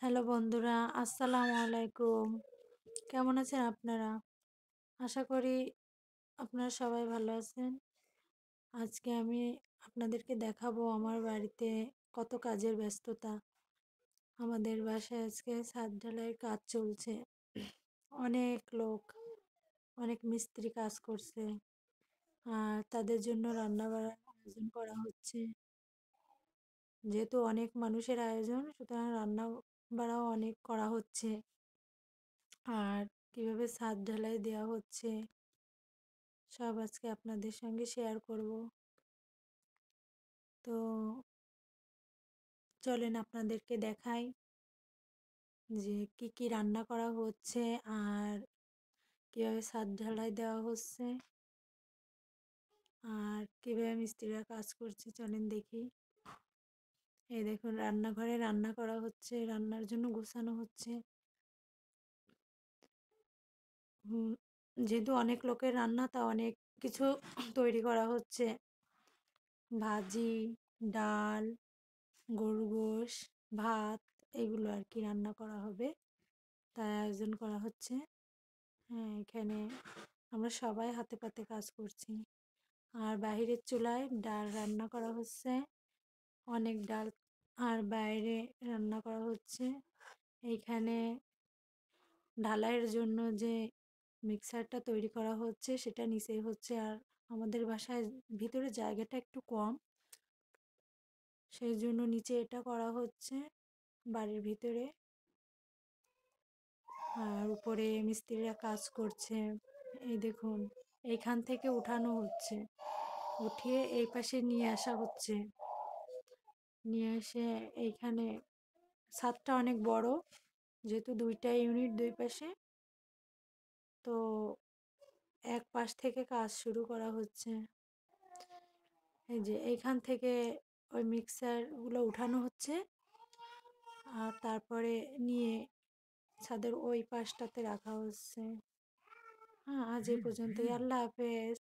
Hello বন্ধুরা, আসসালামু আলাইকুম। কেমন আছেন আপনারা? আশা করি আপনারা সবাই ভালো আছেন। আজকে আমি আপনাদেরকে দেখাবো আমার বাড়িতে কত কাজের ব্যস্ততা। আমাদের বাসায় আজকে ছাদ ঢালাইয়ের কাজ চলছে। অনেক লোক, অনেক মিস্ত্রি কাজ করছে। আর তাদের জন্য রান্না-বাড়ার আয়োজন করা হচ্ছে। যেহেতু অনেক মানুষের আয়োজন, সুতরাং রান্না-বাড়াও অনেক করা হচ্ছে। আর কিভাবে ছাদ ঢালাই দেওয়া হচ্ছে সব আজকে আপনাদের সঙ্গে শেয়ার করব। তো চলেন আপনাদেরকে দেখাই যে কি কি রান্না করা হচ্ছে আর কিভাবে ছাদ ঢালাই দেওয়া হচ্ছে আর কিভাবে মিস্ত্রিরা কাজ করছে চলেন দেখি। এই দেখুন রান্নাঘরে রান্না করা হচ্ছে, রান্নার জন্য গোছানো হচ্ছে। হুম, যেহেতু অনেক লোকের রান্না তা অনেক কিছু তৈরি করা হচ্ছে। ভাজি, ডাল, গরুর গোশ, ভাত এগুলো আর কি রান্না করা হবে। তার আয়োজন করা হচ্ছে। হ্যাঁ, এখানে আমরা সবাই হাতে পাতে কাজ করছি। আর বাহিরের চুলায় ডাল রান্না করা হচ্ছে। অনেক ডাল আর বাইরে রান্না করা হচ্ছে। এইখানে ঢালাইয়ের জন্য যে মিক্সারটা তৈরি করা হচ্ছে সেটা নিচেই হচ্ছে। আর আমাদের বাসায় ভিতরে জায়গাটা একটু কম, সেই জন্য নিচে এটা করা হচ্ছে বাড়ির ভিতরে। আর উপরে মিস্ত্রিরা কাজ করছে। এই দেখুন এইখান থেকে উঠানো হচ্ছে, উঠিয়ে এই পাশে নিয়ে আসা হচ্ছে। নিয়ে এসে এইখানে ছাদটা অনেক বড়, যেহেতু দুইটা ইউনিট দুই পাশে, তো এক পাশ থেকে কাজ শুরু করা হচ্ছে। এই যে এইখান থেকে ওই মিক্সারগুলো উঠানো হচ্ছে আর তারপরে নিয়ে ছাদের ওই পাশটাতে রাখা হচ্ছে। হ্যাঁ, আজ এই পর্যন্তই। আল্লাহ হাফেজ।